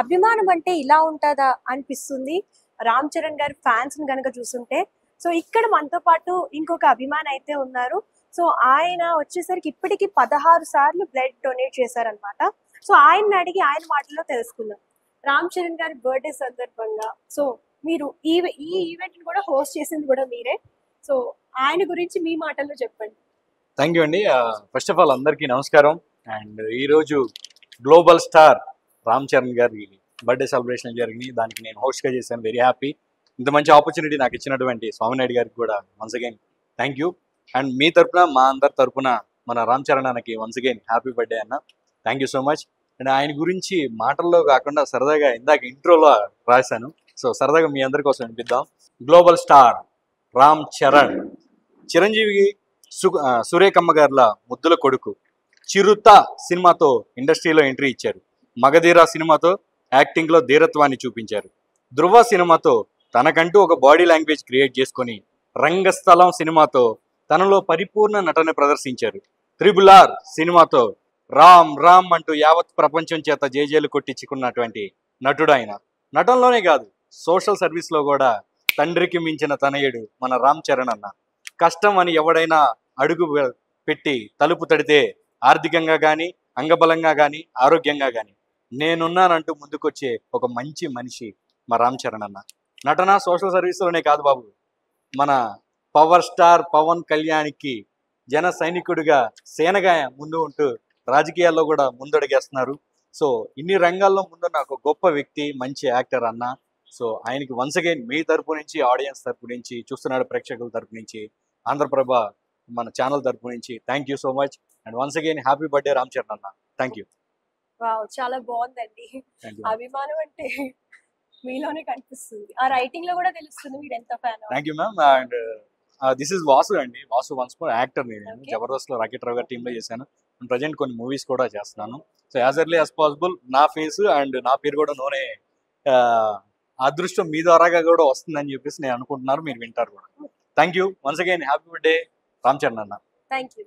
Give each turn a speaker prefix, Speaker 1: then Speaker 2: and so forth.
Speaker 1: అభిమానం అంటే ఇలా ఉంటుందా అనిపిస్తుంది రామ్ చరణ్ గారి ఫ్యాన్స్ ని గనక చూస్తుంటే. సో ఇక్కడ మనతో పాటు ఇంకొక అభిమాని అయితే ఉన్నారు. సో ఆయన వచ్చేసరికి ఇప్పటికి 16 సార్లు బ్లడ్ డొనేట్ చేశారనమాట. సో ఆయన్ని అడిగి ఆయన మాటల్లో తెలుసుకుందాం. రామ్ చరణ్ గారి బర్త్డే సందర్భంగా సో మీరు ఈ ఈవెంట్ కూడా హోస్ట్ చేసింది కూడా మీరే. సో ఆయన గురించి మీ మాటల్లో చెప్పండి.
Speaker 2: థ్యాంక్ యూ అండి. ఫస్ట్ ఆఫ్ ఆల్ అందరికీ నమస్కారం. అండ్ ఈరోజు గ్లోబల్ స్టార్ రామ్ చరణ్ గారి బర్త్డే సెలబ్రేషన్ జరిగింది. దానికి నేను హోస్ట్గా చేశాను. Very happy. ఇంత మంచి ఆపర్చునిటీ నాకు ఇచ్చినటువంటి స్వామినాయుడు గారికి కూడా once again thank you. And మీ తరపున మా అందరి తరపున మన రామ్ చరణ్ అన్నకి వన్స్ అగైన్ హ్యాపీ బర్త్డే అన్న. Thank you so much. And ఆయన గురించి మాటల్లో కాకుండా సరదాగా ఇందాక ఇంట్రోలో రాశాను. సో సరదాగా మీ అందరి కోసం వినిపిద్దాం. గ్లోబల్ స్టార్ రామ్ చరణ్ చిరంజీవి సురేఖమ్మ గారుల ముద్దుల కొడుకు. చిరుత సినిమాతో ఇండస్ట్రీలో ఎంట్రీ ఇచ్చారు. మగధీర సినిమాతో యాక్టింగ్లో ధీరత్వాన్ని చూపించారు. ధృవ సినిమాతో తనకంటూ ఒక బాడీ లాంగ్వేజ్ క్రియేట్ చేసుకొని రంగస్థలం సినిమాతో తనలో పరిపూర్ణ నటన ప్రదర్శించారు. త్రిబుల్ ఆర్ సినిమాతో రామ్ రామ్ అంటూ యావత్ ప్రపంచం చేత జేజేలు కొట్టించుకున్నటువంటి నటుడు ఆయన. నటనలోనే కాదు, సోషల్ సర్వీస్లో కూడా తండ్రికి మించిన తనయుడు మన రామ్ చరణ్ అన్న. కష్టం అని ఎవడైనా అడుగు పెట్టి తలుపు తడితే ఆర్థికంగా కానీ, అంగబలంగా కానీ, ఆరోగ్యంగా కానీ నేనున్నానంటూ ముందుకొచ్చే ఒక మంచి మనిషి మా రామ్ చరణ్ అన్న. నటన సోషల్ సర్వీస్లోనే కాదు బాబు, మన పవర్ స్టార్ పవన్ కళ్యాణ్కి జన సైనికుడిగా సేనగా ముందు ఉంటూ రాజకీయాల్లో కూడా ముందడుగేస్తున్నారు. సో ఇన్ని రంగాల్లో ముందున్న ఒక గొప్ప వ్యక్తి, మంచి యాక్టర్ అన్న. సో ఆయనకి వన్స్ అగైన్ మీ తరపు నుంచి, ఆడియన్స్ తరపు నుంచి, చూస్తున్నాడు ప్రేక్షకుల తరపు నుంచి, ఆంధ్రప్రభ మన ఛానల్ తరపు నుంచి thank you so much. And once again happy birthday Ram Charan అన్న. Thank you.
Speaker 1: వావ్, చాలా బాగుందండి. అభిమానం అంటే మీలోనే కనిపిస్తుంది, ఆ రైటింగ్ లో కూడా తెలుస్తుంది మీరు ఎంత fan.
Speaker 2: Thank you ma'am. And this is Vasu అండి. Vasu once more actor. నేను జబర్దస్త్ లో రాకెట్ రావు గారి టీంలో చేశాను. ప్రజెంట్ కొన్ని మూవీస్ కూడా చేస్తున్నాను. So as early as possible నా ఫేస్ అండ్ నా పేరు కూడా నోనే అదృష్టం మీ ద్వారాగా కూడా వస్తుందని చెప్పేసి నేను అనుకుంటున్నాను. మీరు వింటారు కూడా. Thank you once again. Happy birthday Ram Charan అన్న.
Speaker 1: Thank you.